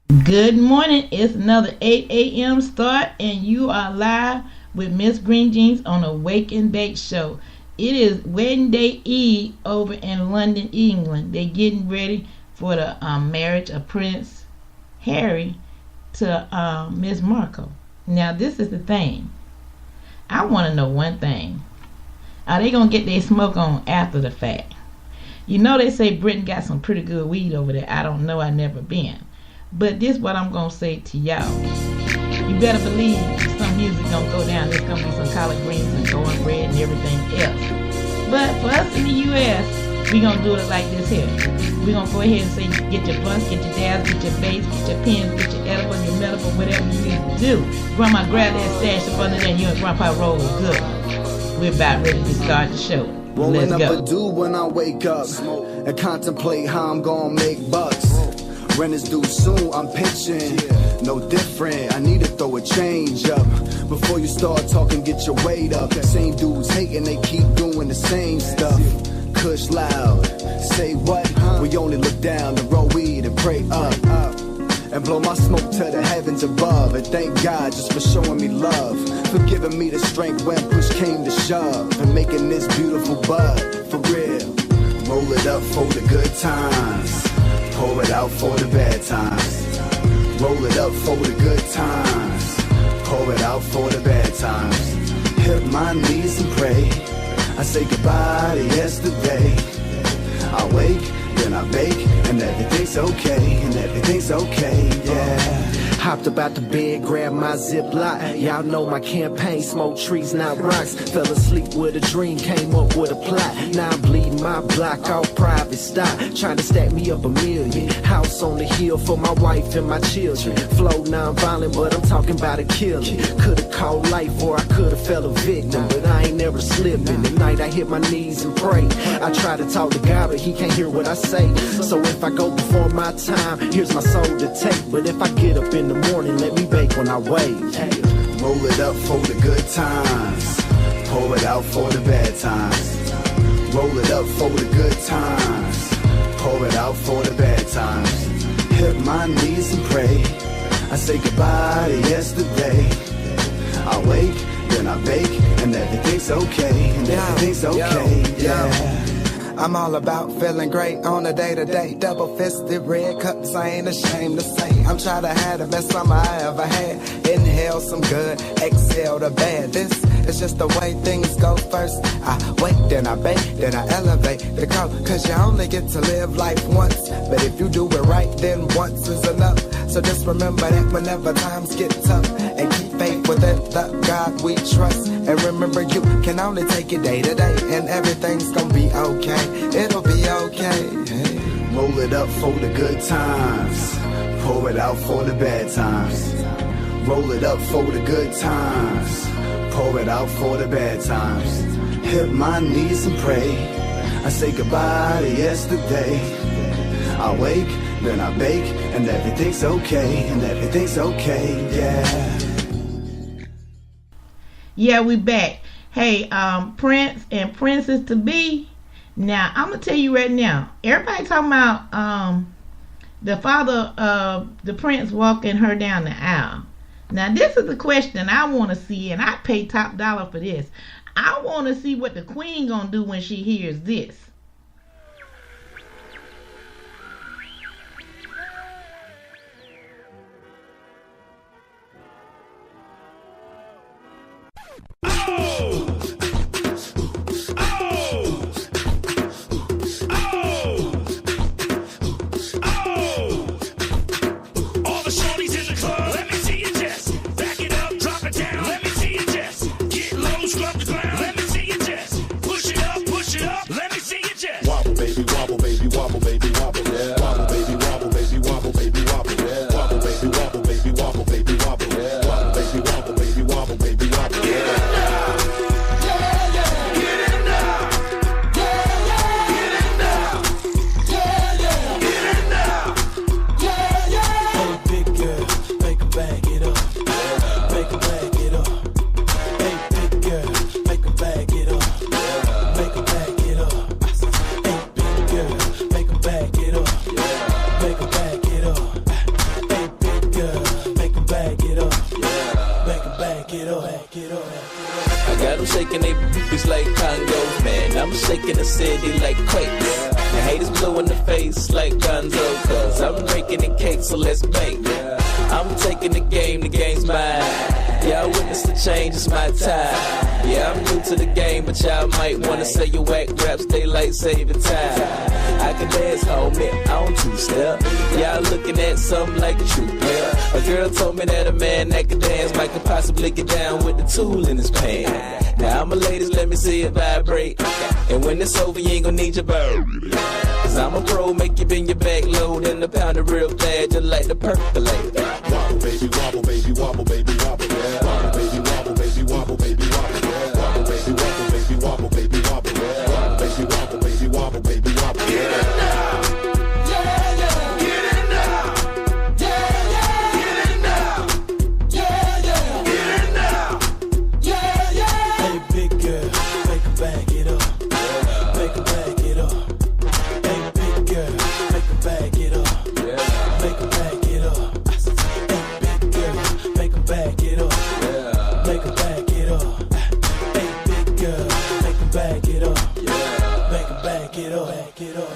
Good morning. It's another 8 a.m. start, and you are live with Miss Green Jeans on a Wake and Bake show. It is wedding day Eve over in London, England. They're getting ready for the marriage of Prince Harry to Miss Markle. Now, this is the thing. I want to know one thing. Are they going to get their smoke on after the fact? You know they say Britain got some pretty good weed over there. I don't know. I've never been. But this is what I'm going to say to y'all. You better believe some music going to go down. There's going to be some collard greens and cornbread and everything else. But for us in the U.S., we're going to do it like this here. We're going to go ahead and say, get your bunch, get your dabs, get your bass, get your pens, get your edible, your medical, whatever you need to do. Grandma, grab that stash up under there and you and Grandpa roll good. We're about ready to start the show. Rolling Let's up go. a do when I wake up and contemplate how I'm gonna make bucks. Rent is due soon, I'm pitching. No different, I need to throw a change up. Before you start talking, get your weight up. Same dudes hating, they keep doing the same stuff. Kush loud, say what? We only look down and roll weed and pray up. And blow my smoke to the heavens above. And thank God just for showing me love, for giving me the strength when push came to shove, and making this beautiful bud, for real. Roll it up for the good times, pour it out for the bad times. Roll it up for the good times, pour it out for the bad times. Hit my knees and pray, I say goodbye to yesterday. I wake, then I bake, and everything's okay, and everything's okay, yeah. Hopped up out the bed, grabbed my Ziploc. Y'all know my campaign, smoke trees, not rocks. Fell asleep with a dream, came up with a plot. Now I'm bleeding my block off private stock, trying to stack me up $1 million. House on the hill for my wife and my children. Flow non-violent, but I'm talking about a killing. Could've called life or I could've fell a victim, but I ain't never slipping. The night I hit my knees and pray. I try to talk to God, but he can't hear what I say. So if I go before my time, here's my soul to take. But if I get up in the morning, let me bake when I wake. Roll it up for the good times, pour it out for the bad times. Roll it up for the good times, pour it out for the bad times. Hit my knees and pray, I say goodbye to yesterday. I wake, then I bake, and everything's okay, and everything's okay, yeah. I'm all about feeling great on a day-to-day. Double-fisted red cups, I ain't ashamed to say I'm trying to have the best summer I ever had. Inhale some good, exhale the bad. This is just the way things go first. I wait, then I bake, then I elevate the code. Cause you only get to live life once, but if you do it right, then once is enough. So just remember that whenever times get tough, and keep faith within the God we trust. And remember you can only take it day to day, and everything's gonna be okay. It'll be okay. Hey. Roll it up for the good times, pour it out for the bad times. Roll it up for the good times, pour it out for the bad times. Hit my knees and pray, I say goodbye to yesterday. I wake, then I bake, and everything's okay, and everything's okay, yeah. Yeah, we back. Hey, Prince and Princess to be. Now, I'm going to tell you right now, everybody talking about the father of the prince walking her down the aisle. Now, this is the question I want to see, and I pay top dollar for this. I want to see what the queen going to do when she hears this. shaking they boobies like Congos, man. I'm shaking the city like quakes. The haters blue in the face like Gonzo, cause I'm breaking the cake, so let's bake. I'm taking the game's mine. Y'all witness the change, it's my time. Yeah, I'm new to the game, but y'all might wanna say you whack raps, daylight saving time. I can dance, homie, on two-step. Y'all looking at something like a true player. A girl told me that a man that can dance might could possibly get down with the tool in his pants. Now I'm a ladies, let me see it vibrate. And when it's over, you ain't gonna need your bird. Cause I'm a pro, make you bend your back low, then the pound it real bad, just like the percolate. Wobble, baby, wobble, baby, wobble, baby, wobble. Yeah. Wobble, baby, wobble, baby, wobble, baby, wobble. Yeah. Wobble, baby, wobble, baby, wobble, baby, wobble. Yeah. Wobble, baby, wobble, baby, wobble, baby, wobble. Get it now. Yeah, yeah. Get it now. Yeah, yeah. Get it now. Yeah, yeah. Get it now. Yeah, yeah. Hey, big girl, make her back it up. Make her back it up. Hey, big girl, make her back it up. Make her back it up. Hey, big girl, make her back it up. Make her back it up. Hey, big girl, make her back it up. Make her back it up. Back it up.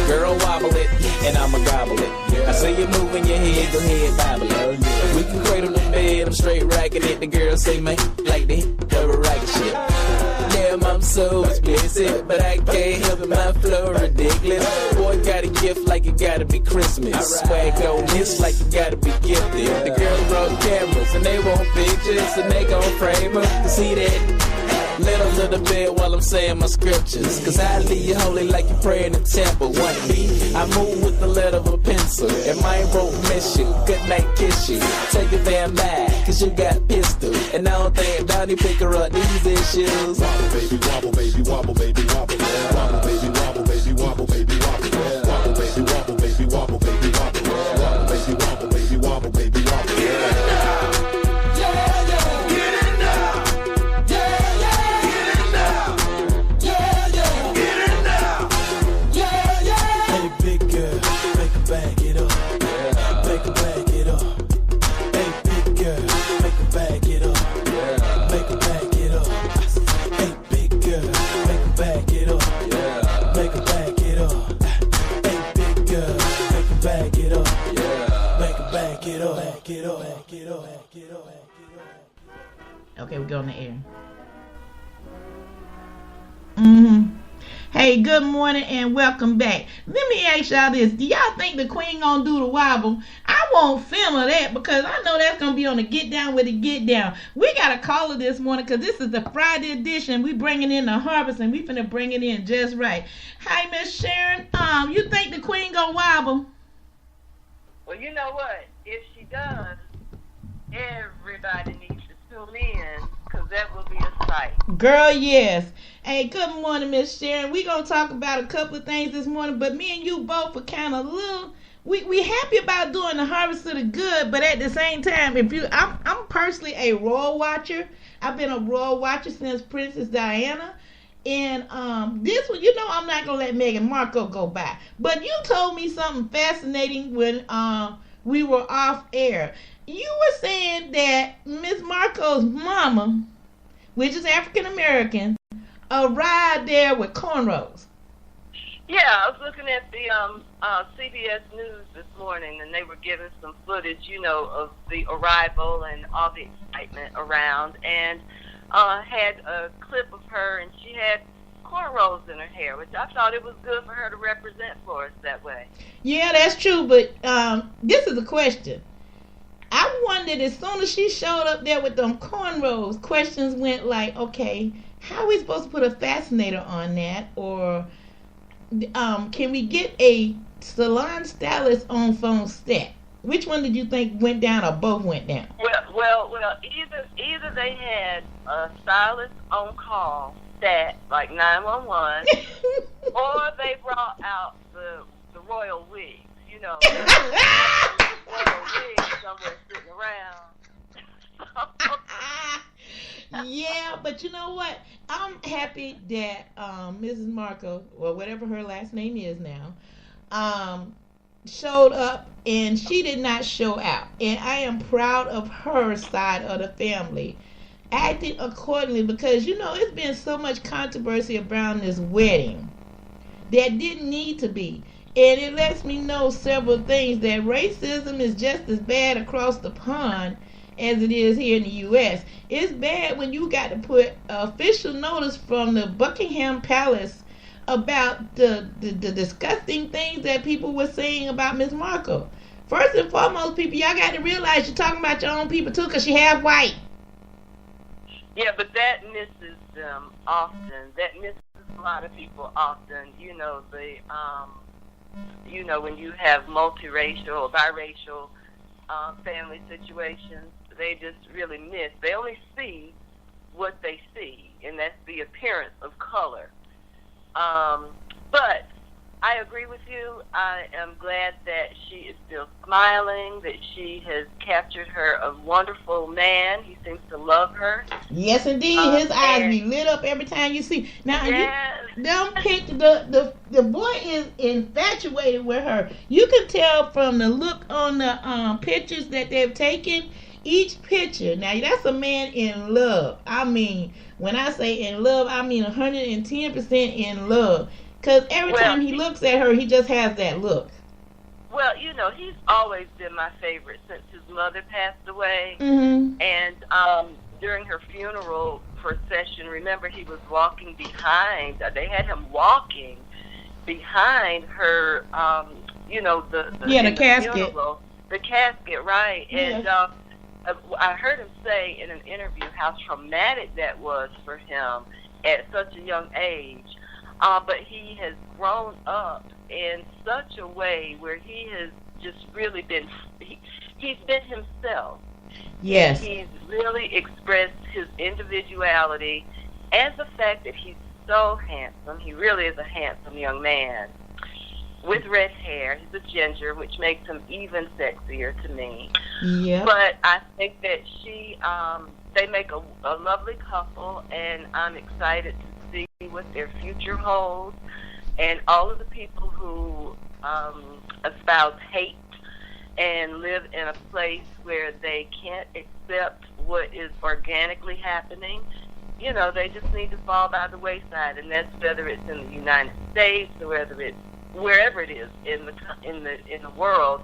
Girl, wobble it, and I'ma gobble it. I see you moving your head, go ahead, bobble it. We can cradle the bed, I'm straight racking it. The girl say, man, like the double racket shit. Damn, I'm so explicit, but I can't help it, my flow ridiculous. Boy, got a gift like it gotta be Christmas. Swag don't miss like you gotta be gifted. The girl brought cameras, and they want pictures, and they gon' frame them. See that? Little bit while I'm saying my scriptures. Cause I leave you holy like you pray in the temple. 1B, I move with the letter of a pencil. And my won't miss you, good night kiss you. Take it damn back, cause you got pistol. And I don't think Donnie pick her up these issues. Wobble, baby, wobble, baby, wobble, baby, wobble. Yeah. Wobble, baby, wobble, baby, wobble, baby, wobble. Yeah. Wobble, baby, wobble, baby, wobble, baby, wobble. Yeah. Wobble, baby, wobble, baby, wobble, baby, wobble. Get it now. Yeah, yeah. Get it now. Yeah, yeah. Get it now. Yeah, yeah. Get it now. Yeah, yeah. Hey, big girl, make her back it up. Make her back it up. Hey, big girl, make her back it up. Make her back it up. Hey, big girl, make her back it up. Make her back it up. Hey, big girl, make her back it up. Make her back it up. Back it up. Back it up. Back it up. Okay, we go on the air. Hey, good morning and welcome back. Let me ask y'all this. Do y'all think the queen gonna do the wobble? I won't film of that because I know that's gonna be on the Get Down with the Get Down. We got a caller this morning because this is the Friday edition. We bringing in the harvest and we finna bring it in just right. Hi, Miss Sharon. You think the queen gonna wobble? Well, you know what? If she does, everybody needs to tune in because that will be a sight. Girl, yes. Hey, good morning, Miss Sharon. We gonna talk about a couple of things this morning, but me and you both are kind of little. We happy about doing the harvest of the good, but at the same time, I'm personally a royal watcher. I've been a royal watcher since Princess Diana, and this one, I'm not gonna let Meghan Markle go by. But you told me something fascinating when we were off air. You were saying that Miss Markle's mama, which is African American, arrived there with cornrows. Yeah, I was looking at the CBS News this morning, and they were giving some footage, of the arrival and all the excitement around, and had a clip of her, and she had cornrows in her hair, which I thought it was good for her to represent for us that way. Yeah, that's true, but this is a question. I wondered, as soon as she showed up there with them cornrows, questions went like, okay, how are we supposed to put a fascinator on that? Or can we get a salon stylist on phone set? Which one did you think went down or both went down? Well, either they had a stylist on call stat, like 911, or they brought out the royal wigs, royal wigs somewhere sitting around. Yeah, but you know what? I'm happy that Mrs. Markle, or whatever her last name is now, showed up, and she did not show out. And I am proud of her side of the family. acted accordingly, because it's been so much controversy around this wedding that didn't need to be. And it lets me know several things, that racism is just as bad across the pond as it is here in the U.S. It's bad when you got to put official notice from the Buckingham Palace about the disgusting things that people were saying about Miss Markle. First and foremost, people, y'all got to realize you're talking about your own people too, because she half white. Yeah, but that misses them often. That misses a lot of people often. When you have multiracial or biracial family situations, they just really miss. They only see what they see, and that's the appearance of color. But I agree with you. I am glad that she is still smiling, that she has captured her a wonderful man. He seems to love her. Yes, indeed. His eyes be lit up every time you see. Now, yes. You don't pick the boy is infatuated with her. You can tell from the look on the pictures that they've taken. Each picture. Now, that's a man in love. I mean, when I say in love, I mean 110% in love. Because every time he looks at her, he just has that look. Well, he's always been my favorite since his mother passed away. Mm-hmm. And during her funeral procession, remember, he was walking behind. They had him walking behind her, the casket. Funeral, the casket, right. Yes. And I heard him say in an interview how traumatic that was for him at such a young age. But he has grown up in such a way where he has just really been, he's been himself. Yes. He's really expressed his individuality and the fact that he's so handsome. He really is a handsome young man with red hair. He's a ginger, which makes him even sexier to me. Yeah. But I think that they make a lovely couple, and I'm excited to see what their future holds. And all of the people who espouse hate and live in a place where they can't accept what is organically happening, they just need to fall by the wayside. And that's whether it's in the United States or whether it's wherever it is in the world.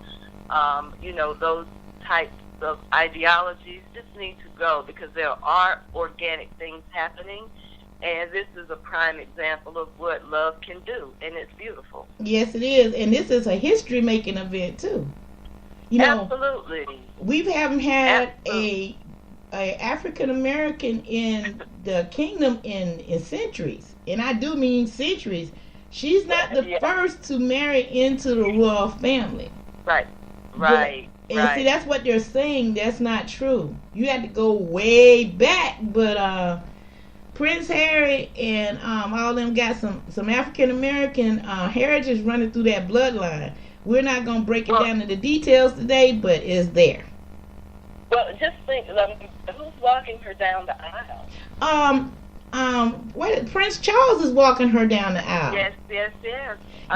Those types of ideologies just need to go, because there are organic things happening. And this is a prime example of what love can do, and it's beautiful. Yes, it is, and this is a history-making event too. Absolutely. We haven't had a African American in the kingdom in centuries, and I do mean centuries. She's not the first to marry into the royal family. Right. And see, that's what they're saying. That's not true. You had to go way back, but Prince Harry and all them got some African American heritage running through that bloodline. We're not going to break it down into details today, but it's there. Well, just think, who's walking her down the aisle? Prince Charles is walking her down the aisle. Yes.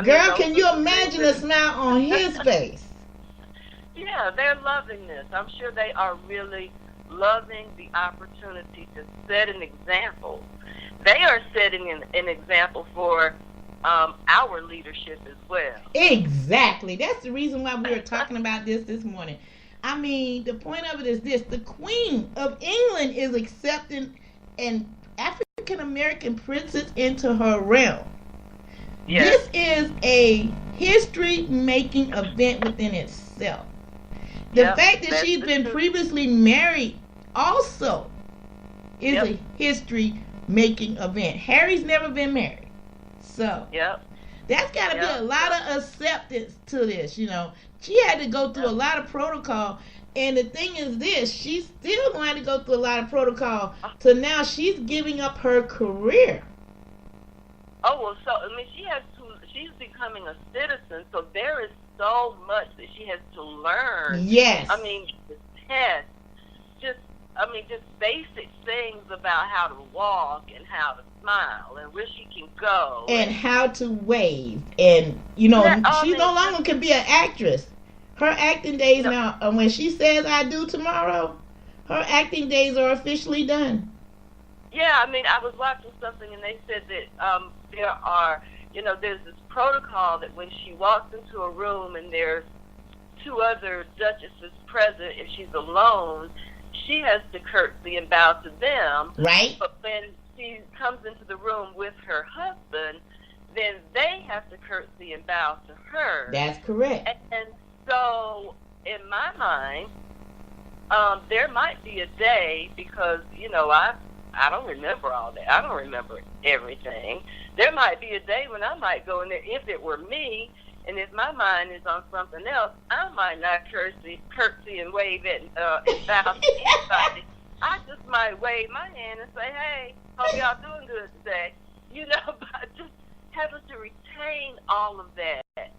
Girl, can you imagine the smile on his face? Yeah, they're loving this. I'm sure they are really loving the opportunity to set an example. They are setting an example for our leadership as well. Exactly. That's the reason why we were talking about this morning. I mean, the point of it is this: the Queen of England is accepting an African American princess into her realm. Yes. This is a history-making event within itself. The fact that she's been previously married also is a history-making event. Harry's never been married. So that's got to be a lot of acceptance to this, She had to go through a lot of protocol. And the thing is this, she's still going to go through a lot of protocol. So now she's giving up her career. Oh, well, so, she's becoming a citizen, so there is so much that she has to learn. Yes. The test, just basic things about how to walk and how to smile and where she can go. And how to wave. And, she no longer can be an actress. Her acting days now, when she says I do tomorrow, her acting days are officially done. Yeah, I mean, I was watching something and they said that there are, there's this protocol that when she walks into a room and there's two other duchesses present, if she's alone, she has to curtsy and bow to them. Right. But when she comes into the room with her husband, then they have to curtsy and bow to her. That's correct. And so, in my mind, there might be a day, because, I don't remember all that. I don't remember everything. There might be a day when I might go in there, if it were me, and if my mind is on something else, I might not curtsy and wave at and bow to anybody. I just might wave my hand and say, hey, hope y'all doing good today. But just having to retain all of that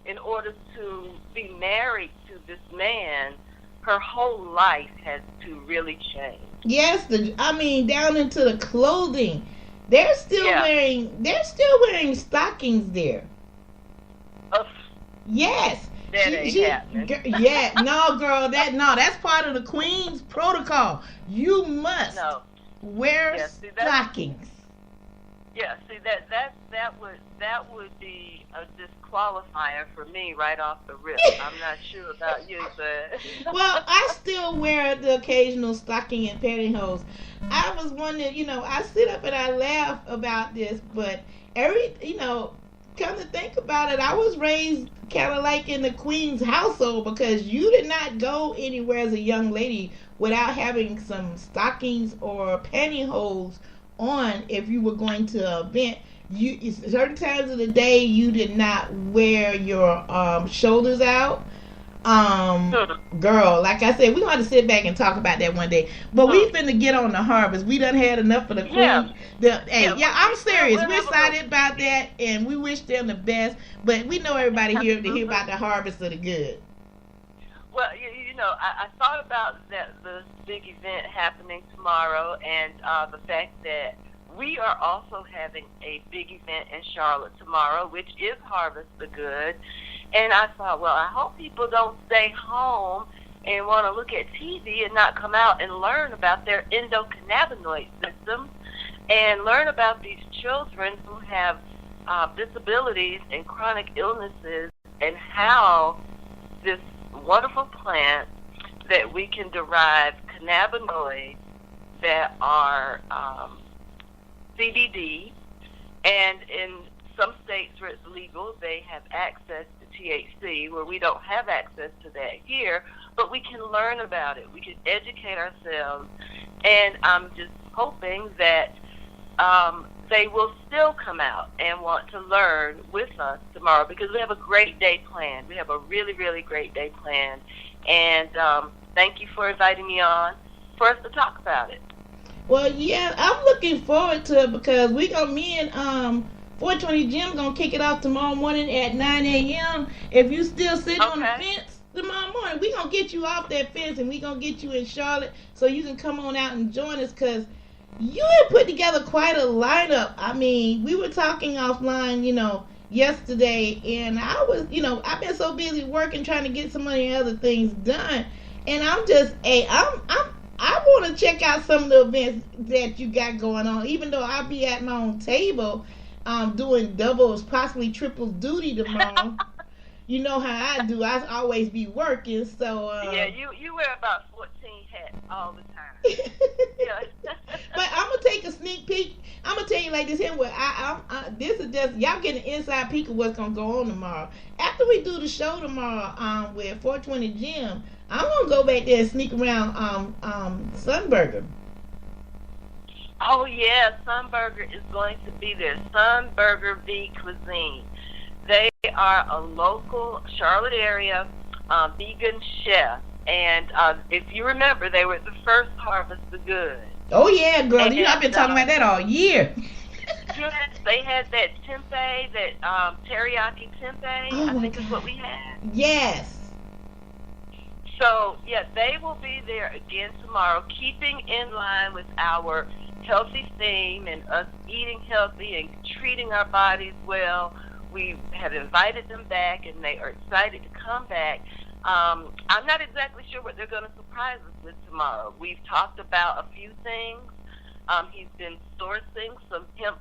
in order to be married to this man, her whole life has to really change. Yes, down into the clothing. They're still wearing stockings there. Yes. That ain't happening. Yeah, no, girl, that's part of the Queen's protocol. You must wear stockings. Yeah, see that would be a disqualifier for me right off the rip. I'm not sure about you, but well, I still wear the occasional stocking and pantyhose. I was wondering, I sit up and I laugh about this, but come to think about it, I was raised kind of like in the Queen's household, because you did not go anywhere as a young lady without having some stockings or pantyhose on if you were going to an event. Certain times of the day you did not wear your shoulders out. Girl, like I said, we're going to sit back and talk about that one day. But we finna get on the harvest. We done had enough of the Queen. I'm serious. We're excited about that, and we wish them the best. But we know everybody here to hear about the harvest of the good. Well, I thought about the big event happening tomorrow, and the fact that we are also having a big event in Charlotte tomorrow, which is Harvest the Good. And I thought, well, I hope people don't stay home and want to look at TV and not come out and learn about their endocannabinoid systems and learn about these children who have disabilities and chronic illnesses, and how this wonderful plant that we can derive cannabinoids that are CBD, and in some states where it's legal, they have access to THC, where we don't have access to that here, but we can learn about it. We can educate ourselves, and I'm just hoping that they will still come out and want to learn with us tomorrow, because we have a great day planned. We have a really, really great day planned, and thank you for inviting me on for us to talk about it. Well, yeah, I'm looking forward to it, because me and 420 Jim gonna kick it off tomorrow morning at 9 a.m. If you still sitting on the fence tomorrow morning, we gonna get you off that fence, and we gonna get you in Charlotte so you can come on out and join us, because you had put together quite a lineup. I mean, we were talking offline, yesterday, and I was, I've been so busy working, trying to get some of the other things done, and I want to check out some of the events that you got going on, even though I'll be at my own table doing doubles, possibly triple duty tomorrow. You know how I do. I always be working, so... yeah, you wear about 14 hats all the time. Yeah. But I'm going to take a sneak peek. I'm going to tell you like this here. This is just... Y'all getting an inside peek of what's going to go on tomorrow. After we do the show tomorrow with 420 Jim, I'm going to go back there and sneak around Sunburger. Oh, yeah. Sunburger is going to be there. Sunburger V Cuisine. They are a local Charlotte area vegan chef. And if you remember, they were the first Harvest the Good. Oh, yeah, girl. I've been talking about that all year. Yes, they had that tempeh, that teriyaki tempeh, I think is what we had. Yes. So, yeah, they will be there again tomorrow, keeping in line with our healthy theme and us eating healthy and treating our bodies well. We have invited them back, and they are excited to come back. I'm not exactly sure what they're going to surprise us with tomorrow. We've talked about a few things. He's been sourcing some hemp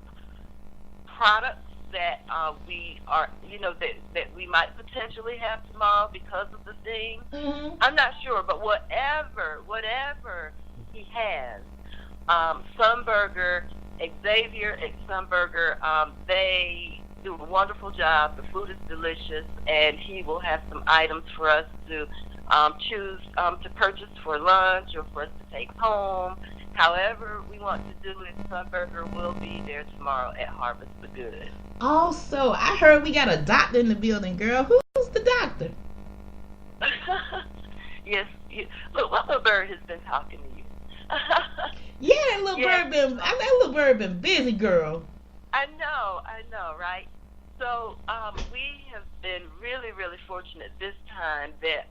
products that we are, that we might potentially have tomorrow because of the thing. Mm-hmm. I'm not sure, but whatever he has, Sunburger, Xavier at Sunburger, they do a wonderful job. The food is delicious, and he will have some items for us to choose to purchase for lunch or for us to take home. However we want to do it, Sunburger will be there tomorrow at Harvest the Good. Also, I heard we got a doctor in the building, girl. Who's the doctor? Yes, look, my little bird has been talking to you. Yeah, that little bird been busy, girl. I know, right? So we have been really, really fortunate this time that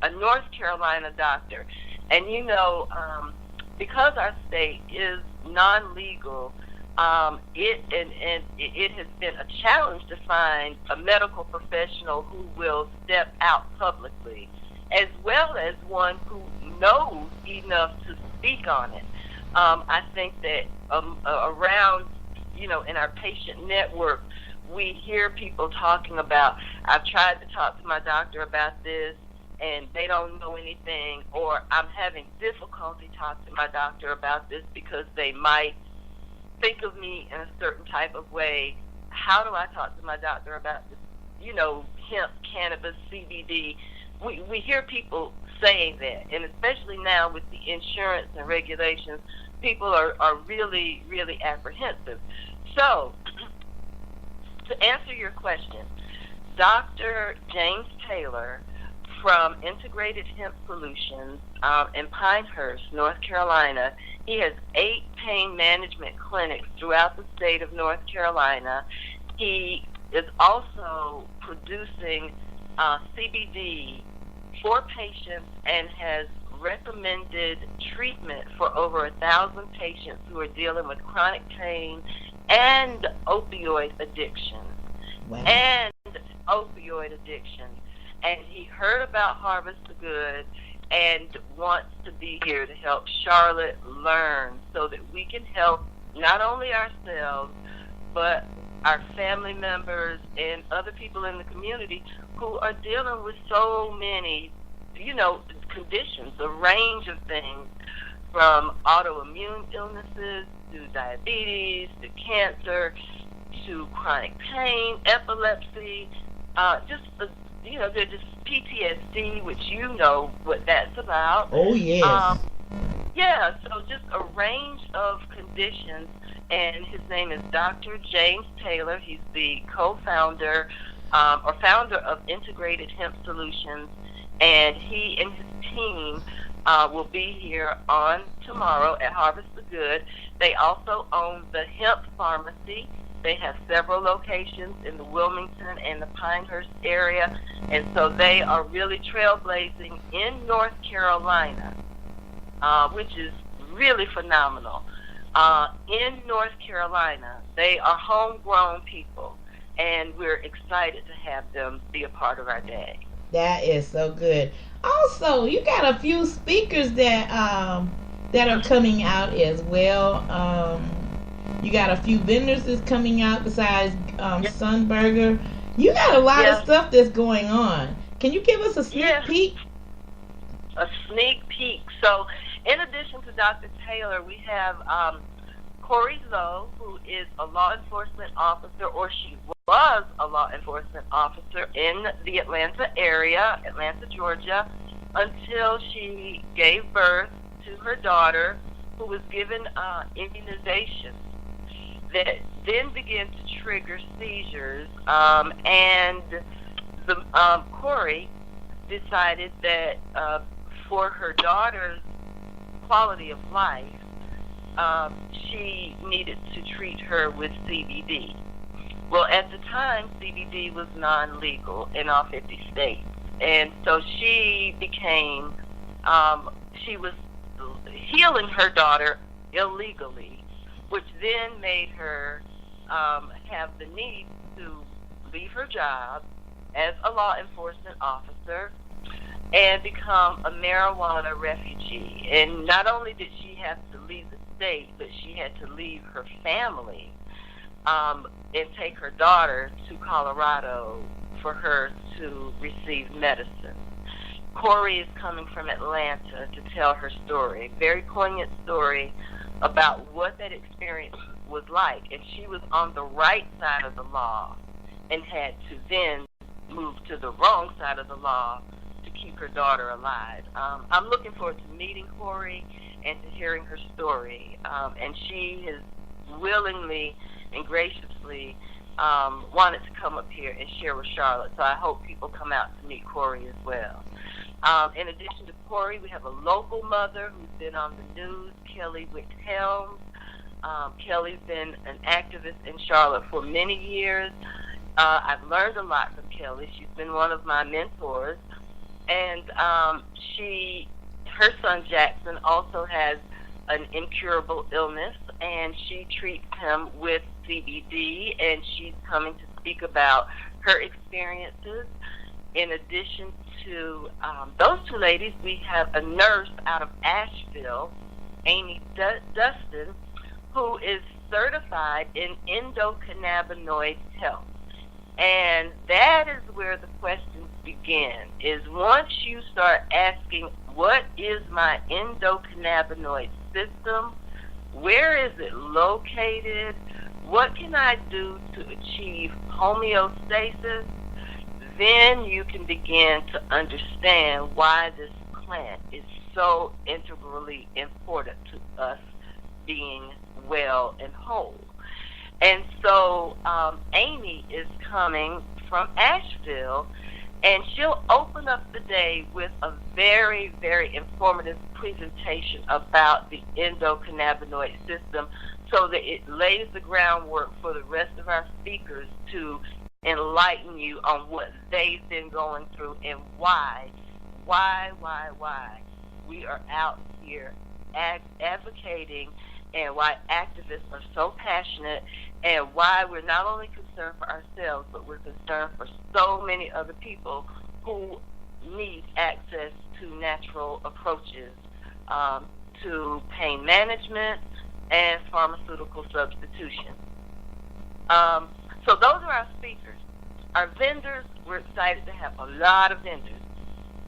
a North Carolina doctor, and because our state is non-legal, it has been a challenge to find a medical professional who will step out publicly, as well as one who knows enough to speak on it. I think that around, in our patient network, we hear people talking about, I've tried to talk to my doctor about this, and they don't know anything, or I'm having difficulty talking to my doctor about this because they might think of me in a certain type of way. How do I talk to my doctor about this, hemp, cannabis, CBD? We hear people saying that, and especially now with the insurance and regulations, people are really, really apprehensive. So, to answer your question, Dr. James Taylor from Integrated Hemp Solutions in Pinehurst, North Carolina, he has 8 pain management clinics throughout the state of North Carolina. He is also producing CBD for patients and has recommended treatment for over 1,000 patients who are dealing with chronic pain and opioid addiction. Wow. And he heard about Harvest the Good and wants to be here to help Charlotte learn so that we can help not only ourselves, but our family members and other people in the community who are dealing with so many, conditions, a range of things, from autoimmune illnesses to diabetes to cancer to chronic pain, epilepsy, they're just PTSD, which you know what that's about. Oh, yes. So just a range of conditions, and his name is Dr. James Taylor. He's the co-founder or founder of Integrated Hemp Solutions, and he and his team will be here on tomorrow at Harvest the Good. They also own the Hemp Pharmacy. They have several locations in the Wilmington and the Pinehurst area, and so they are really trailblazing in North Carolina, which is really phenomenal. In North Carolina, they are homegrown people, and we're excited to have them be a part of our day. That is so good. Also, you got a few speakers that are coming out as well. You got a few vendors that's coming out besides Sunburger. You got a lot of stuff that's going on. Can you give us a sneak peek? A sneak peek. So, in addition to Dr. Taylor, we have Corey Zoe, who is a law enforcement officer, or she was a law enforcement officer in the Atlanta area, Atlanta, Georgia, until she gave birth to her daughter, who was given immunization that then began to trigger seizures, and Corey decided that for her daughter's quality of life, she needed to treat her with CBD. Well, at the time, CBD was non-legal in all 50 states, and so she became, she was healing her daughter illegally, which then made her have the need to leave her job as a law enforcement officer and become a marijuana refugee. And not only did she have to leave the state, but she had to leave her family and take her daughter to Colorado for her to receive medicine. Corey is coming from Atlanta to tell her story, a very poignant story about what that experience was like. And she was on the right side of the law and had to then move to the wrong side of the law to keep her daughter alive. I'm looking forward to meeting Corey and to hearing her story. And she has willingly and graciously wanted to come up here and share with Charlotte. So I hope people come out to meet Corey as well. In addition to Corey, we have a local mother who's been on the news, Kelly Wick-Helms. Kelly's been an activist in Charlotte for many years. I've learned a lot from Kelly. She's been one of my mentors. And her son Jackson also has an incurable illness, and she treats him with CBD, and she's coming to speak about her experiences. In addition to those two ladies, we have a nurse out of Asheville, Amy Dustin, who is certified in endocannabinoid health. And that is where the questions begin, is once you start asking, what is my endocannabinoid system? Where is it located? What can I do to achieve homeostasis? Then you can begin to understand why this plant is so integrally important to us being well and whole. And so Amy is coming from Asheville, and she'll open up the day with a very, very informative presentation about the endocannabinoid system so that it lays the groundwork for the rest of our speakers to enlighten you on what they've been going through and why we are out here advocating, and why activists are so passionate, and why we're not only concerned for ourselves, but we're concerned for so many other people who need access to natural approaches to pain management and pharmaceutical substitution. So those are our speakers. Our vendors, we're excited to have a lot of vendors.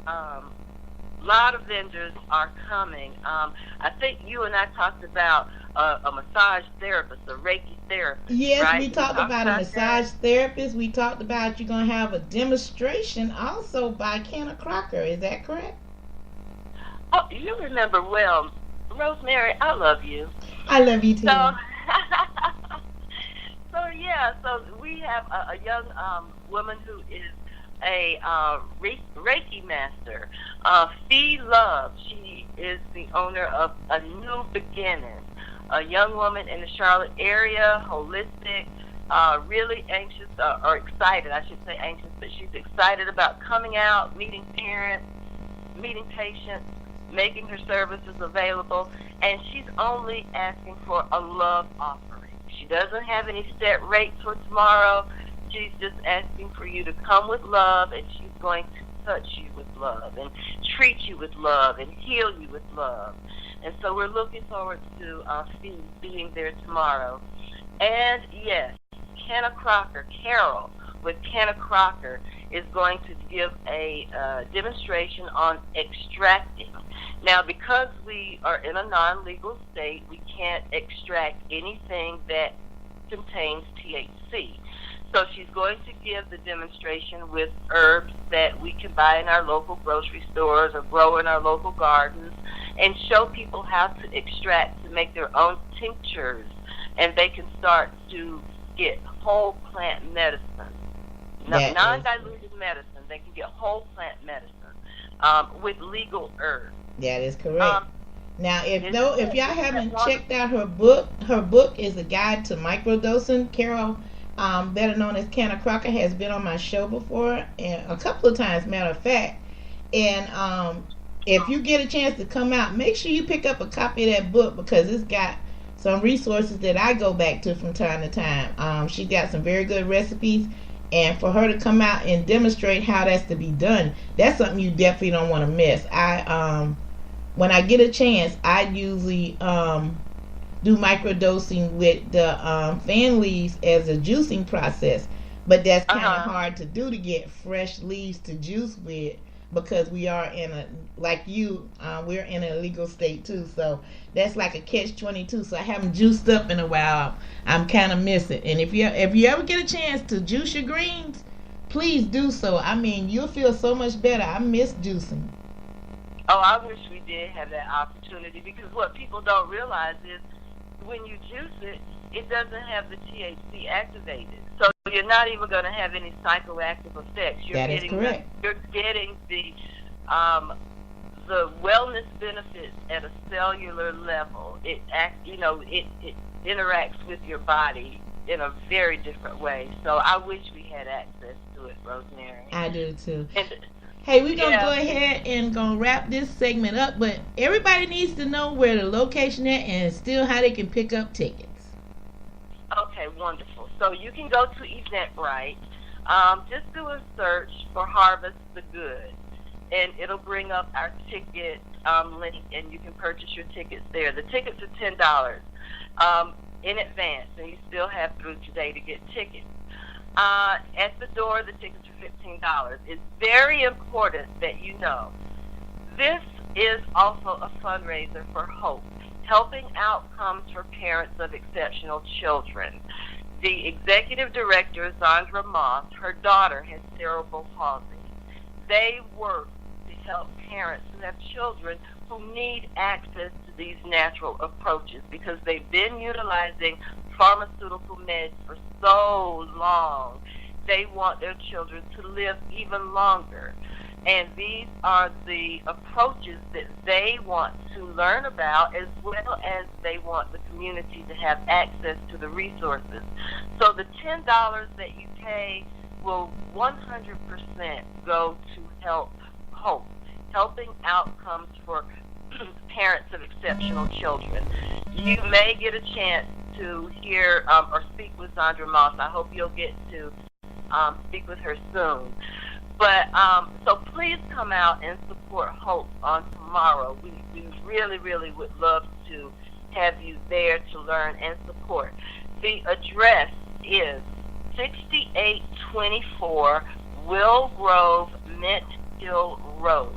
A lot of vendors are coming. I think you and I talked about a massage therapist, a Reiki therapist. Yes, right? we talked about a massage therapist. We talked about you're going to have a demonstration also by Kenna Crocker. Is that correct? Oh, you remember well. Rosemary, I love you. I love you too. So we have a young woman who is a Reiki master, Fee Love. She is the owner of A New Beginning, a young woman in the Charlotte area, holistic, really anxious, or excited, I should say anxious, but she's excited about coming out, meeting parents, meeting patients, making her services available, and she's only asking for a love offering. She doesn't have any set rates for tomorrow. She's just asking for you to come with love, and she's going to touch you with love and treat you with love and heal you with love. And so we're looking forward to Steve being there tomorrow. And yes, Kenna Crocker, Carol with Kenna Crocker, is going to give a demonstration on extracting. Now, because we are in a non-legal state, we can't extract anything that contains THC. So she's going to give the demonstration with herbs that we can buy in our local grocery stores or grow in our local gardens, and show people how to extract, to make their own tinctures, and they can start to get whole plant medicine. Non-diluted medicine. They can get whole plant medicine with legal herbs. That is correct. Now, if y'all haven't checked out her book is a guide to microdosing. Carol, better known as Kenna Crocker, has been on my show before, and a couple of times, matter of fact. And if you get a chance to come out, make sure you pick up a copy of that book, because it's got some resources that I go back to from time to time. She got some very good recipes, And for her to come out and demonstrate how that's to be done, that's something you definitely don't want to miss. When I get a chance, I usually do microdosing with the fan leaves as a juicing process. But that's kind of hard to do, to get fresh leaves to juice with, because we are in a, like you, we're in a legal state too. So that's like a catch-22. So I haven't juiced up in a while. I'm kind of missing. And if you ever get a chance to juice your greens, please do so. I mean, you'll feel so much better. I miss juicing. Oh, I wish we did have that opportunity, because what people don't realize is when you juice it, it doesn't have the THC activated. So you're not even going to have any psychoactive effects. That is correct. You're getting the wellness benefits at a cellular level. It interacts with your body in a very different way. So I wish we had access to it, Rosemary. I do too. Hey, we're going to go ahead and going to wrap this segment up, but everybody needs to know where the location is and still how they can pick up tickets. Okay, wonderful. So you can go to Eventbrite. Just do a search for Harvest the Good, and it'll bring up our ticket link, and you can purchase your tickets there. The tickets are $10 in advance, and you still have through today to get tickets. At the door, the tickets are $15. It's very important that you know this is also a fundraiser for HOPE, Helping Outcomes for Parents of Exceptional Children. The executive director, Zandra Moss, her daughter has cerebral palsy. They work to help parents who have children who need access to these natural approaches, because they've been utilizing pharmaceutical meds for so long. They want their children to live even longer. And these are the approaches that they want to learn about, as well as they want the community to have access to the resources. So the $10 that you pay will 100% go to help HOPE, Helping Outcomes for Parents of Exceptional Children. You may get a chance to hear or speak with Zandra Moss. I hope you'll get to speak with her soon. But so please come out and support HOPE on tomorrow. We really, really would love to have you there to learn and support. The address is 6824 Will Grove Mint Hill Road,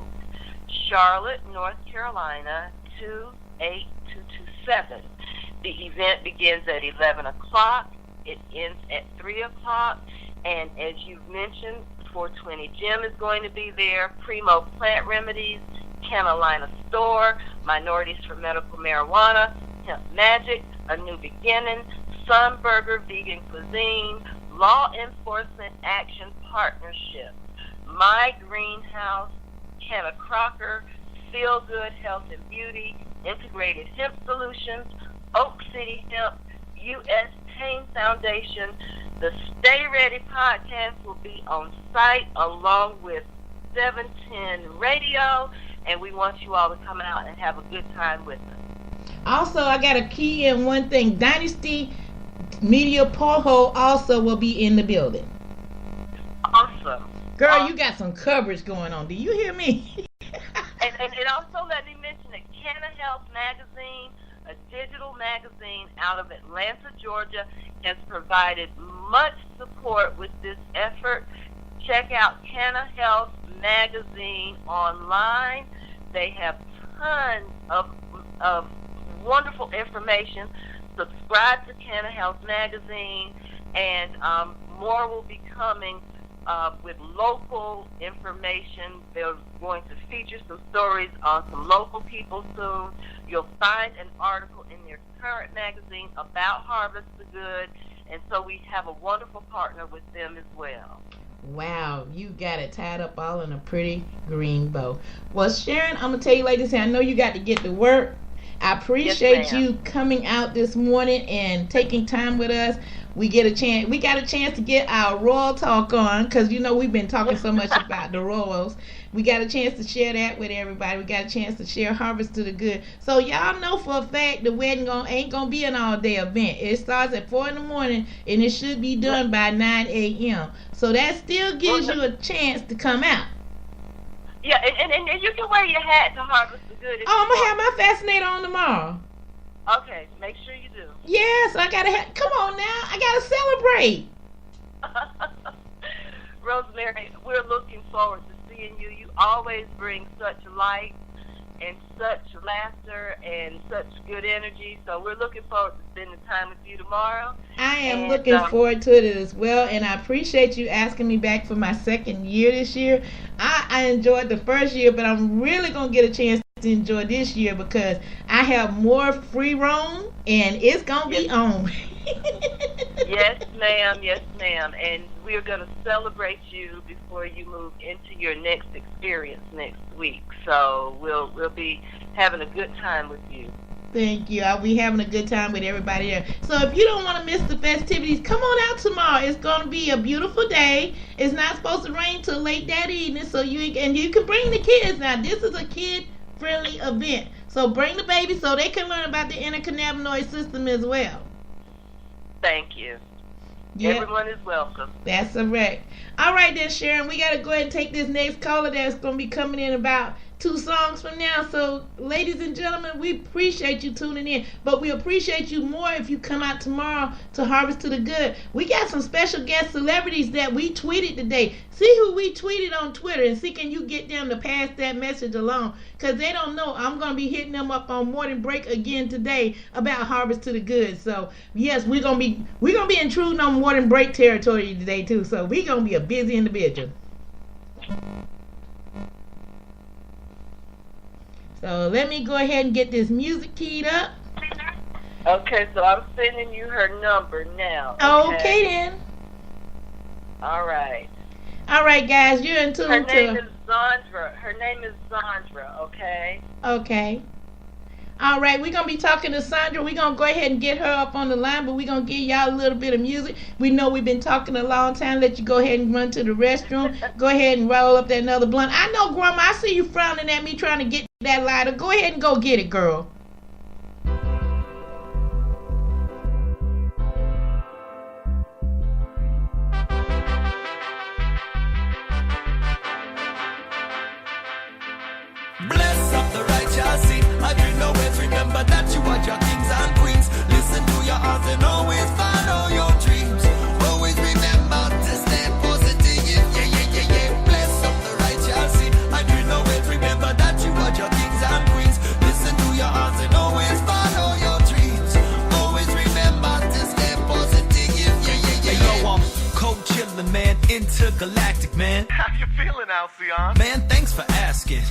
Charlotte, North Carolina, 28227. The event begins at 11 o'clock. It ends at 3 o'clock. And as you've mentioned, 420 Jim is going to be there, Primo Plant Remedies, Carolina Store, Minorities for Medical Marijuana, Hemp Magic, A New Beginning, Sunburger Vegan Cuisine, Law Enforcement Action Partnership, My Greenhouse, Kenna Crocker, Feel Good Health and Beauty, Integrated Hemp Solutions, Oak City Hemp, U.S. Pain Foundation. The Stay Ready podcast will be on site along with 710 Radio, and we want you all to come out and have a good time with us. Also, I got a key in one thing. Dynasty Media Poho also will be in the building. Awesome. Girl, you got some coverage going on. Do you hear me? and also let me mention that Canna Health Magazine, a digital magazine out of Atlanta, Georgia, has provided much support with this effort. Check out Canna Health Magazine online. They have tons of wonderful information. Subscribe to Canna Health Magazine, and more will be coming with local information. They're going to feature some stories on some local people soon. You'll find an article in their current magazine about Harvest the Good, and so we have a wonderful partner with them as well. Wow, you got it tied up all in a pretty green bow. Well, Sharon, I'm going to tell you ladies, I know you got to get to work. I appreciate you coming out this morning and taking time with us. we got a chance to get our Royal Talk on, because we've been talking so much about the Royals. We got a chance to share that with everybody. We got a chance to share Harvest to the Good. So y'all know for a fact the wedding ain't gonna be an all-day event. It starts at 4 in the morning and it should be done by 9 a.m. So that still gives you a chance to come out. Yeah, and you can wear your hat to Harvest the Good. I'm gonna have my fascinator on tomorrow. Okay, make sure you do. Yes, I gotta have. Come on now, I gotta celebrate. Rosemary, we're looking forward to seeing you. You always bring such light and such laughter and such good energy. So we're looking forward to spending time with you tomorrow. I am looking forward to it as well, and I appreciate you asking me back for my second year this year. I enjoyed the first year, but I'm really going to get a chance to enjoy this year because I have more free roam, and it's going to be on. Yes, ma'am. Yes, ma'am. And we're going to celebrate you before you move into your next experience next week. So we'll be having a good time with you. Thank you. I'll be having a good time with everybody there. So if you don't want to miss the festivities, come on out tomorrow. It's going to be a beautiful day. It's not supposed to rain till late that evening, so you can bring the kids. Now, this is a kid-friendly event. So bring the baby so they can learn about the endocannabinoid system as well. Thank you. Yep. Everyone is welcome. That's correct. All right then, Sharon, we got to go ahead and take this next caller that's going to be coming in about 2 songs from now. So, ladies and gentlemen, we appreciate you tuning in, but we appreciate you more if you come out tomorrow to Harvest to the Good. We got some special guest celebrities that we tweeted today. See who we tweeted on Twitter and see can you get them to pass that message along, because they don't know. I'm going to be hitting them up on Morning Break again today about Harvest to the Good. So, yes, we're going to be intruding on Morning Break territory today too. So, we're going to be a busy individual. So let me go ahead and get this music keyed up. Okay, so I'm sending you her number now. Okay then. All right. All right, guys, you're in tune to... Her name is Zandra, okay? Okay. All right, we're going to be talking to Sandra. We're going to go ahead and get her up on the line, but we're going to give y'all a little bit of music. We know we've been talking a long time. Let you go ahead and run to the restroom. Go ahead and roll up that another blunt. I know, Grandma, I see you frowning at me trying to get that lighter. Go ahead and go get it, girl. Bless up the righteous seed. I dream always remember that you are your kings and queens. Listen to your heart and always follow your dreams. Always remember to stay positive. Yeah. Bless up the righteous seed. I dream always remember that you are your kings and queens. Listen to your heart and always follow your dreams. Always remember to stay positive. Yeah. Hey, yo, I'm cold chillin', man. Intergalactic, man. How you feeling, Alcyon? Man, thanks for asking.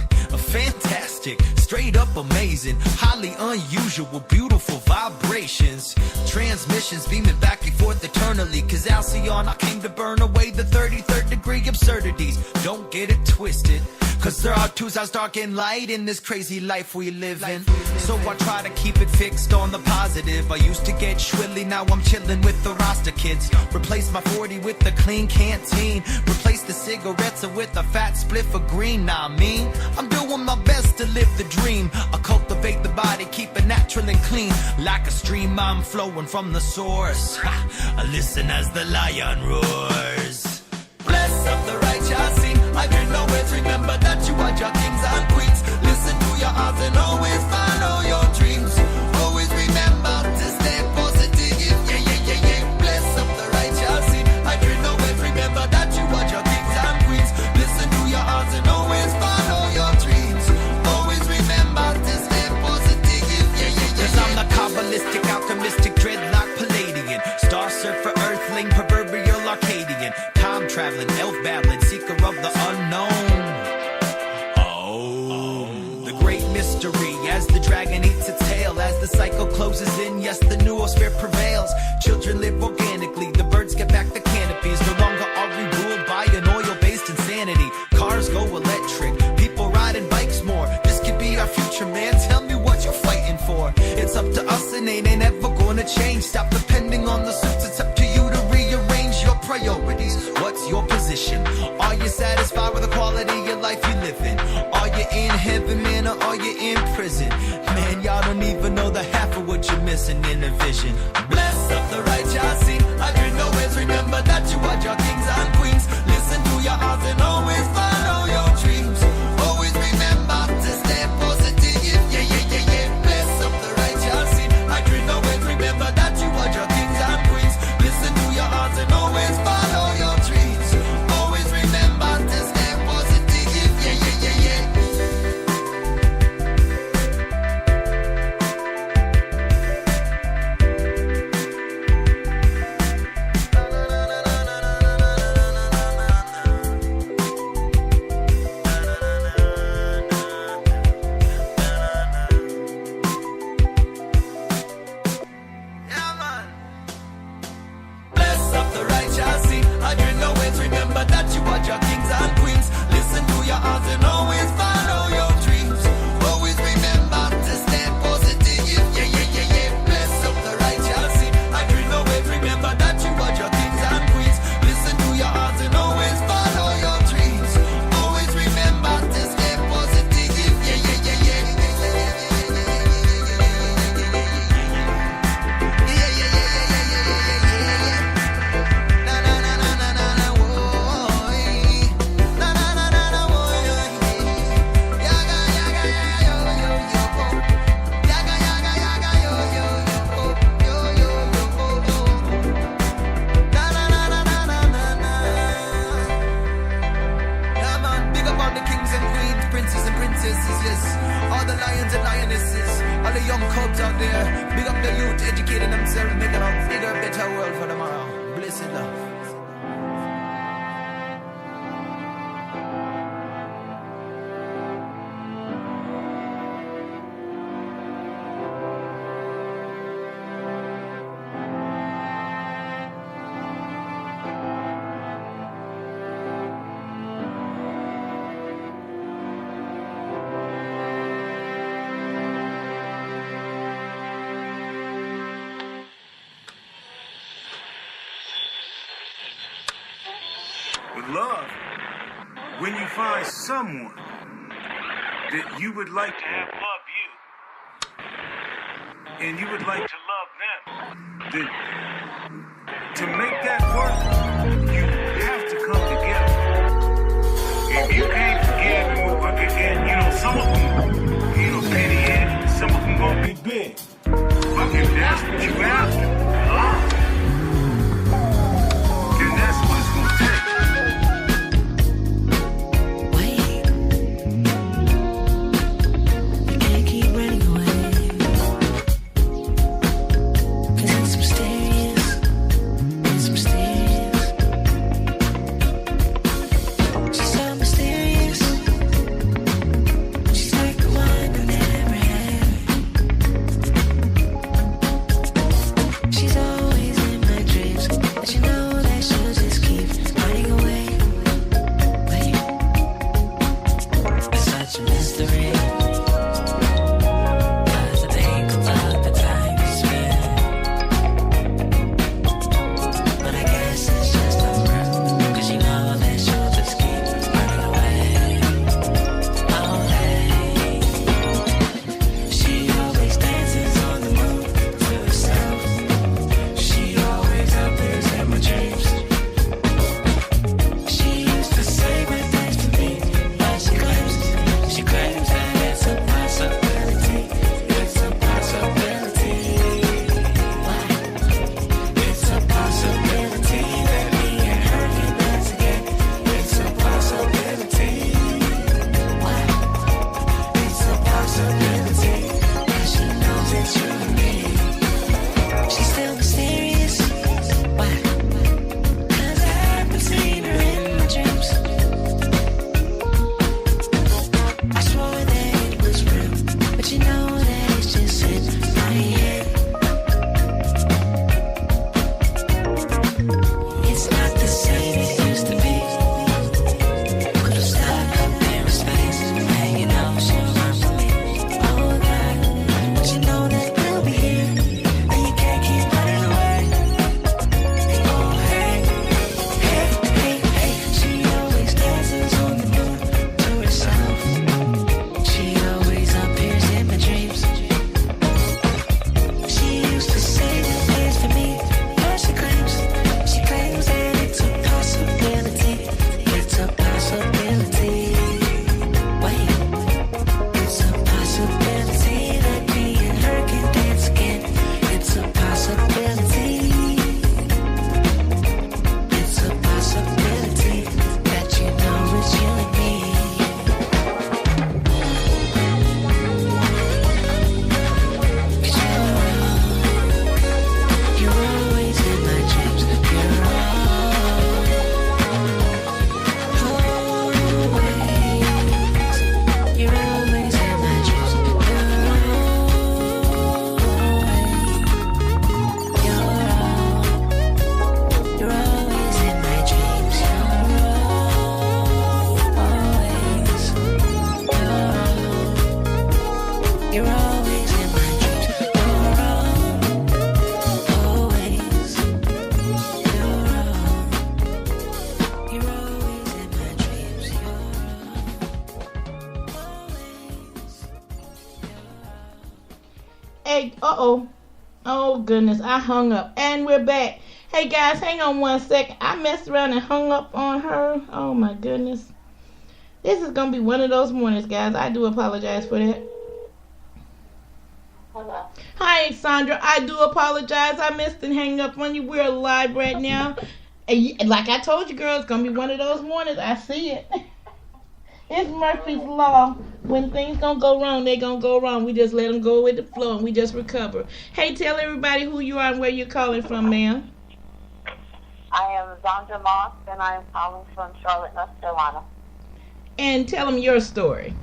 Fantastic, straight up amazing, highly unusual, beautiful vibrations. Transmissions beaming back and forth eternally. Cause Alcyon, I came to burn away the 33rd degree absurdities. Don't get it twisted. Cause there are two sides, dark and light, in this crazy life we live in. So I try to keep it fixed on the positive. I used to get shwilly, now I'm chilling with the Rasta kids. Replace my 40 with the clean canteen. Replace the cigarettes with a fat spliff of green. Nah, I mean, I'm doing my best to live the dream. I cultivate the body, keep it natural and clean. Like a stream, I'm flowing from the source. I listen as the lion roars. Bless up the righteous seed. I will always remember that you are your kings and queens. Listen to your heart and always follow your dreams. Always remember to stay positive. Yeah. Bless up the righteous seed. I will always remember that you are your kings and queens. Listen to your heart and always follow your dreams. Always remember to stay positive. Yeah. Cause I'm the Kabbalistic, alchemistic, dreadlock Palladian, star surfer, earthling, proverbial Arcadian. life you living? Are you in heaven, man, or are you in prison? Man, y'all don't even know the half of what you're missing in the vision. Bless up the righteous scene. I can always remember that you are your kings and queens. Listen to your heart and always follow your dreams. Always remember to stay positive. Yeah, yeah, yeah, yeah. Bless up the righteous scene. I can always remember that you are your kings and queens. Listen to your heart and always follow your dreams. Always remember to stay positive. Yeah, yeah, yeah, yeah. Yeah, man. Bless up the righteous scene. I can always remember that you are your kings and queens. Listen to your heart and always follow your dreams. Always remember to stay positive. Yeah, yeah, yeah, yeah. Bless up the righteous scene. I can always remember that you are your kings and queens. Listen to your heart and always follow your dreams. Always remember to stay positive. Yeah, yeah, yeah, yeah. Yeah, yeah, yeah, yeah, yeah, yeah, yeah, yeah, yeah. Na na na na na na na, whoa, na na na na na, whoa, yaga yaga yaga yo yo yo, yaga yaga yaga yo yo yo yo yo, na na na na na na na na. Yeah, man, big up all the kings and queens, princes and princesses, yes, all the lions and lionesses, all the young cubs out there. Big up the youth, educating themselves, making a bigger, better world for tomorrow. Blessed love. With love, when you find someone that you would like to have love you, and you would like to love them, then to make that work, you have to come together. If you can't forgive and you know, some of them, you know, petty and some of them gonna be big. But if that's what you after, love, then that's what it's gonna take. She's all Hey, oh goodness, I hung up. And we're back. Hey guys, hang on 1 second. I messed around and hung up on her. Oh my goodness. This is going to be one of those mornings, guys. I do apologize for that. Hello. Hi, Sandra. I do apologize. I missed and hang up on you. We're live right now. And like I told you, girls, it's going to be one of those mornings. I see it. It's Murphy's Law. When things going to go wrong, they going to go wrong. We just let them go with the flow and we just recover. Hey, tell everybody who you are and where you're calling from, ma'am. I am Zandra Moss, and I am calling from Charlotte, North Carolina. And tell them your story.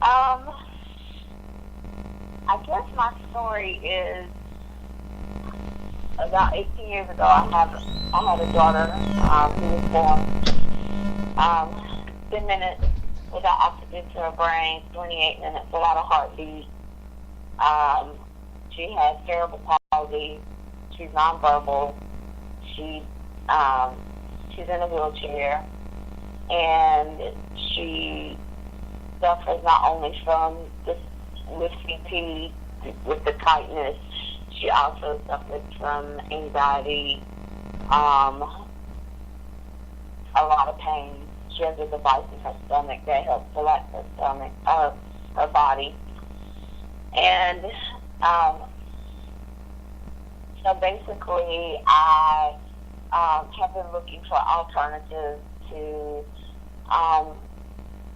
I guess my story is about 18 years ago. I had a daughter who was born 10 minutes without oxygen to her brain, 28 minutes without a heartbeat. She has cerebral palsy. She's nonverbal. She's in a wheelchair, and she suffers not only from this with CP, with the tightness. She also suffers from anxiety, a lot of pain. She has a device in her stomach that helps relax her stomach, her body, and so basically, I have been looking for alternatives to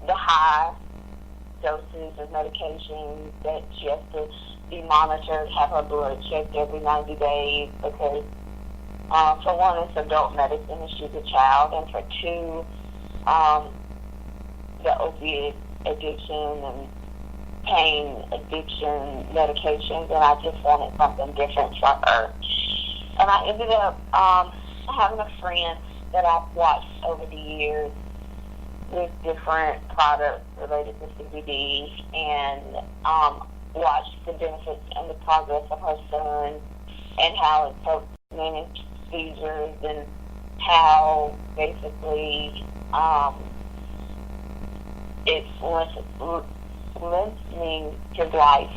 the high doses of medication that she has to be monitored, have her blood checked every 90 days because, for one, it's adult medicine and she's a child, and for two, the opiate addiction and pain addiction medications, and I just wanted something different for her. And I ended up having a friend that I've watched over the years with different products related to CBD, and watched the benefits and the progress of her son and how it helps manage seizures and how basically it's lengthening his life,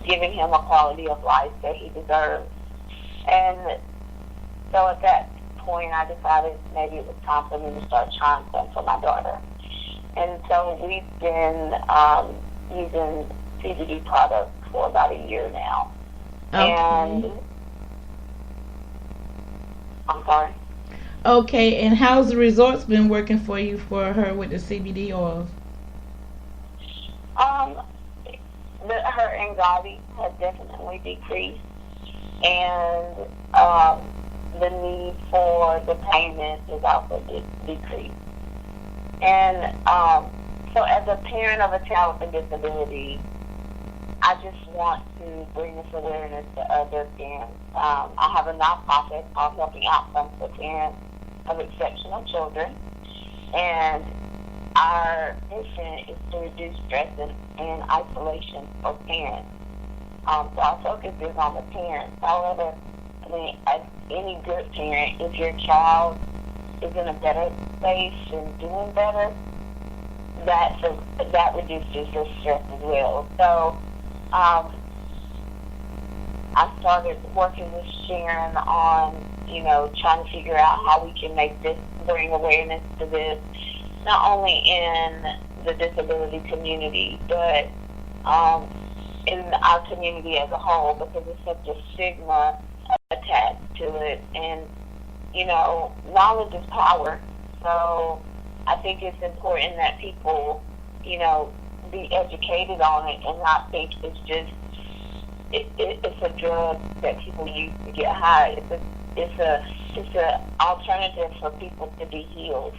giving him a quality of life that he deserves. And so at that point, I decided maybe it was time for me to start trying something for my daughter. And so we've been using CBD products for about a year now. Okay. And I'm sorry. Okay, and how's the results been working for you for her with the CBD oils? Her anxiety has definitely decreased, and the need for the payment is also decreased. And so as a parent of a child with a disability, I just want to bring this awareness to other parents. I have a nonprofit called Helping Outcomes for Parents of Exceptional Children, and our mission is to reduce stress and isolation for parents. So our focus is on the parents. However, I mean, as any good parent, if your child is in a better place and doing better, that reduces your stress as well. So I started working with Sharon on, trying to figure out how we can bring awareness to this, not only in the disability community, but in our community as a whole, because it's such a stigma attached to it. And, knowledge is power. So I think it's important that people, be educated on it and not think it's just, it's a drug that people use to get high. It's a alternative for people to be healed.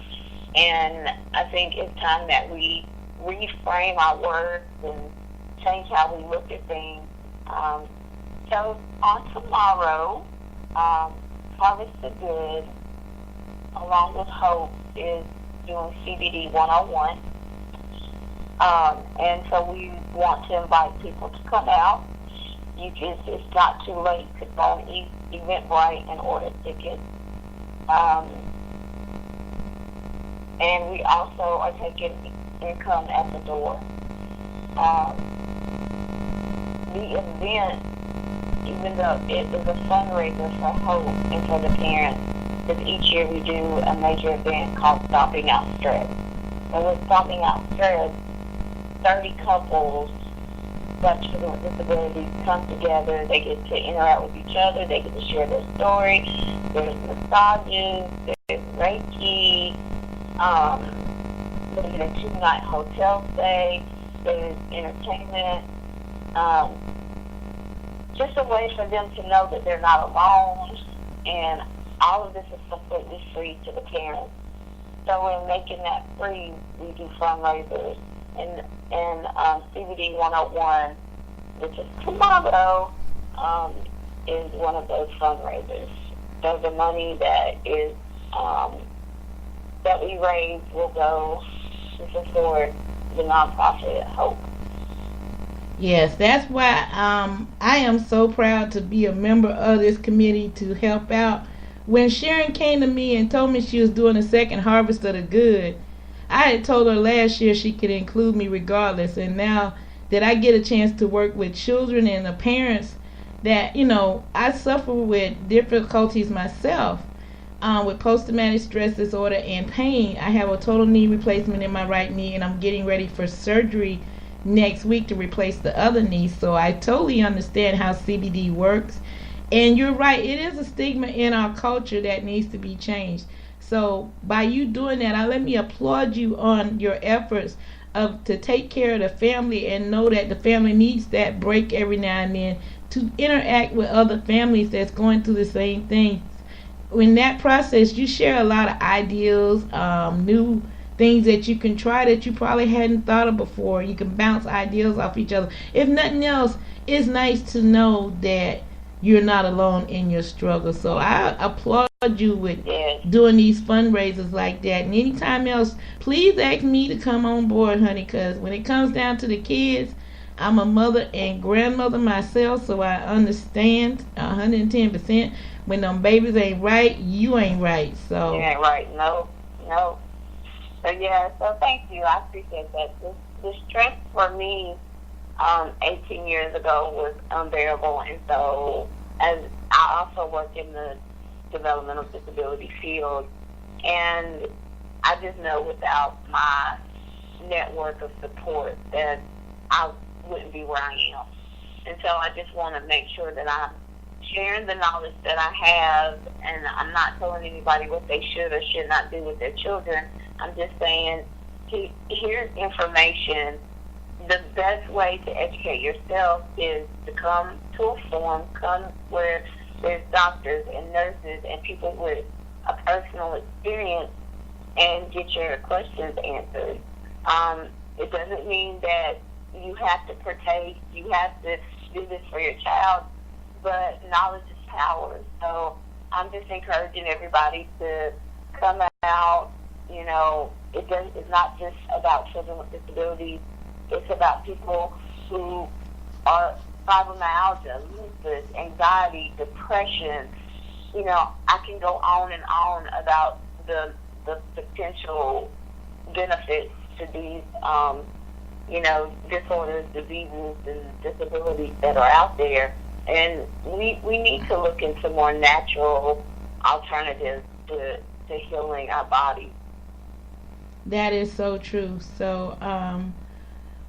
And I think it's time that we reframe our words and change how we look at things. So on tomorrow, Harvest the Good, along with Hope, is doing CBD 101. And so we want to invite people to come out. It's not too late to go on Eventbrite and order tickets. And we also are taking income at the door. the event, even though it is a fundraiser for Hope and for the parents, because each year we do a major event called Stomping Out Stress. And with Stomping Out Stress, 30 couples got children with disabilities come together. They get to interact with each other. They get to share their story. There's massages. There's Reiki. There's a 2-night hotel stay. There's entertainment. Just a way for them to know that they're not alone. And all of this is completely free to the parents. So in making that free, we do fundraisers. And CBD 101, which is tomorrow, is one of those fundraisers. So the money that is that we raise will go to support the nonprofit Hope. Yes, that's why I am so proud to be a member of this committee to help out. When Sharon came to me and told me she was doing a second harvest of the good, I had told her last year she could include me regardless, and now that I get a chance to work with children and the parents that, I suffer with difficulties myself, with post-traumatic stress disorder and pain. I have a total knee replacement in my right knee, and I'm getting ready for surgery next week to replace the other knee, so I totally understand how CBD works. And you're right, it is a stigma in our culture that needs to be changed. So by you doing that, let me applaud you on your efforts to take care of the family and know that the family needs that break every now and then to interact with other families that's going through the same thing. In that process, you share a lot of ideas, new things that you can try that you probably hadn't thought of before. You can bounce ideas off each other. If nothing else, it's nice to know that you're not alone in your struggle. So I applaud you with doing these fundraisers like that. And anytime else, please ask me to come on board, honey, because when it comes down to the kids, I'm a mother and grandmother myself, so I understand 110%. When them babies ain't right, you ain't right. So you ain't right. No. So so thank you. I appreciate that. The stress for me 18 years ago was unbearable, and so as I also work in the developmental disability field, and I just know without my network of support that I wouldn't be where I am. And so I just want to make sure that I'm sharing the knowledge that I have, and I'm not telling anybody what they should or should not do with their children. I'm just saying, here's information. The best way to educate yourself is to come to a forum, come where there's doctors and nurses and people with a personal experience, and get your questions answered. It doesn't mean that you have to partake, you have to do this for your child, but knowledge is power. So I'm just encouraging everybody to come out. It's not just about children with disabilities. It's about people who are fibromyalgia, lupus, anxiety, depression. I can go on and on about the potential benefits to these, disorders, diseases, and disabilities that are out there. And we need to look into more natural alternatives to healing our bodies. That is so true. So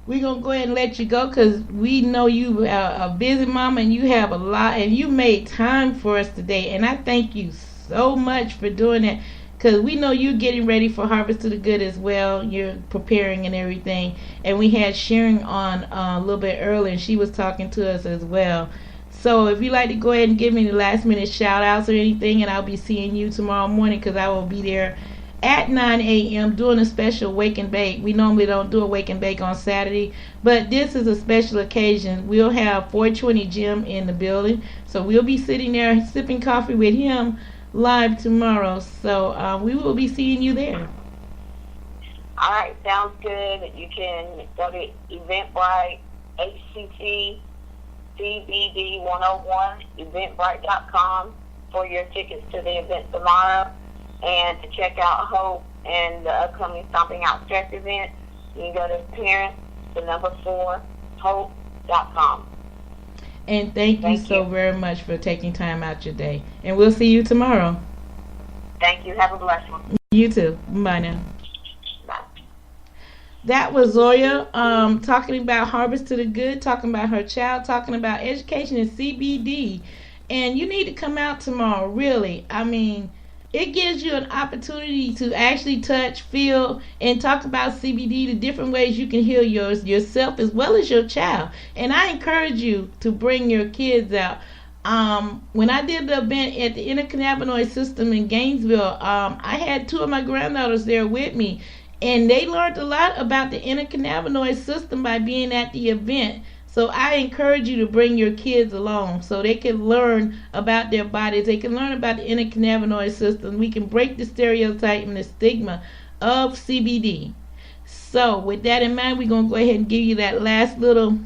we're going to go ahead and let you go because we know you are a busy mama and you have a lot, and you made time for us today. And I thank you so much for doing that because we know you're getting ready for Harvest to the Good as well. You're preparing and everything. And we had Sharon on a little bit earlier, and she was talking to us as well. So if you'd like to go ahead and give me the last minute shout outs or anything, and I'll be seeing you tomorrow morning because I will be there at 9 a.m. doing a special wake and bake. We normally don't do a wake and bake on Saturday, but this is a special occasion. We'll have 420 Jim in the building, so we'll be sitting there sipping coffee with him live tomorrow. So we will be seeing you there. All right, sounds good. You can go to Eventbrite, HCT, CBD 101, eventbrite.com for your tickets to the event tomorrow. And to check out Hope and the upcoming Stomping Out Stress event, you can go to parents, 4, hope.com. And thank you so very much for taking time out your day. And we'll see you tomorrow. Thank you. Have a blessed one. You too. Bye now. Bye. That was Zoya talking about Harvest to the Good, talking about her child, talking about education and CBD. And you need to come out tomorrow, really. I mean, it gives you an opportunity to actually touch, feel, and talk about CBD, the different ways you can heal yourself as well as your child. And I encourage you to bring your kids out. When I did the event at the endocannabinoid system in Gainesville, I had two of my granddaughters there with me, and they learned a lot about the endocannabinoid system by being at the event. So I encourage you to bring your kids along so they can learn about their bodies. They can learn about the endocannabinoid system. We can break the stereotype and the stigma of CBD. So with that in mind, we're going to go ahead and give you that last little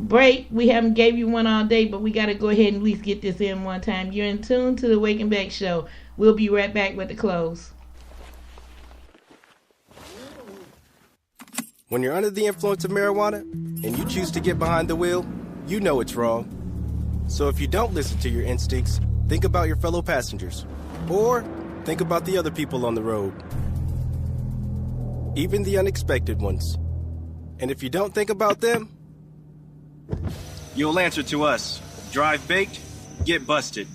break. We haven't gave you one all day, but we got to go ahead and at least get this in one time. You're in tune to the Wake and Bake Show. We'll be right back with the close. When you're under the influence of marijuana and you choose to get behind the wheel, you know it's wrong. So if you don't listen to your instincts, think about your fellow passengers. Or think about the other people on the road. Even the unexpected ones. And if you don't think about them, you'll answer to us. Drive baked, get busted.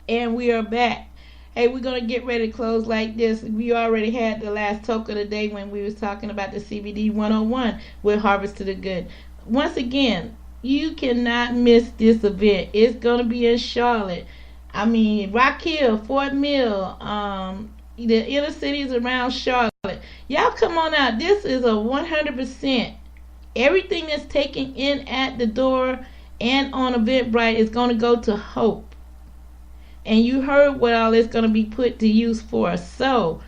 And we are back. Hey, we're going to get ready to close like this. We already had the last talk of the day when we was talking about the CBD 101 with Harvest to the Good. Once again, you cannot miss this event. It's going to be in Charlotte. I mean, Rock Hill, Fort Mill, the inner cities around Charlotte. Y'all come on out. This is a 100%. Everything that's taken in at the door and on Eventbrite is going to go to Hope. And you heard what all it's going to be put to use for. So,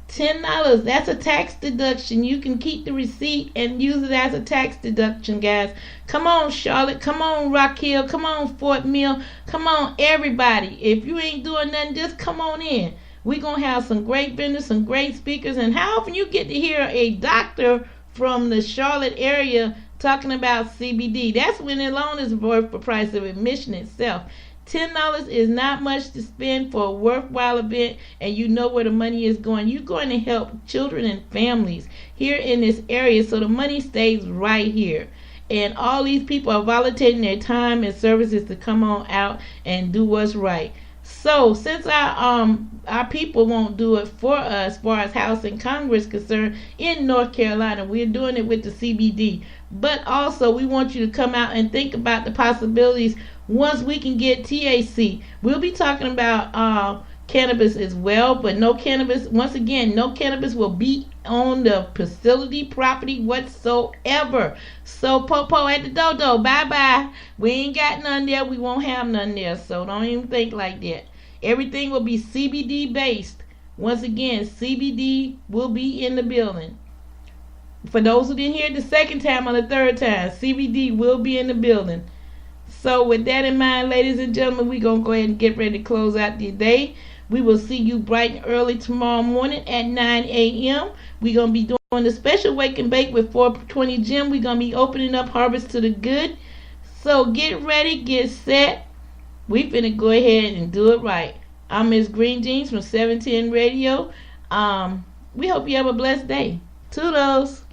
$10, that's a tax deduction. You can keep the receipt and use it as a tax deduction, guys. Come on, Charlotte. Come on, Rock Hill. Come on, Fort Mill. Come on, everybody. If you ain't doing nothing, just come on in. We're going to have some great vendors, some great speakers. And how often you get to hear a doctor from the Charlotte area talking about CBD? That's when it alone is worth the price of admission itself. $10 is not much to spend for a worthwhile event, and you know where the money is going. You're going to help children and families here in this area, so the money stays right here. And all these people are volunteering their time and services to come on out and do what's right. So since our people won't do it for us, as far as House and Congress concerned in North Carolina, we're doing it with the CBD. But also we want you to come out and think about the possibilities once we can get THC. We'll be talking about cannabis as well, but no cannabis, once again, no cannabis will be on the facility property whatsoever. So Popo at the dodo, bye-bye. We ain't got none there. We won't have none there, so don't even think like that. Everything will be CBD based. Once again, CBD will be in the building. For those who didn't hear it the second time or the third time, CBD will be in the building. So with that in mind, ladies and gentlemen, we're going to go ahead and get ready to close out the day. We will see you bright and early tomorrow morning at 9 a.m. We're going to be doing the special Wake and Bake with 420 Gym. We're going to be opening up Harvest to the Good. So get ready, get set. We finna go ahead and do it right. I'm Miss Green Jeans from 710 Radio. We hope you have a blessed day. Toodles.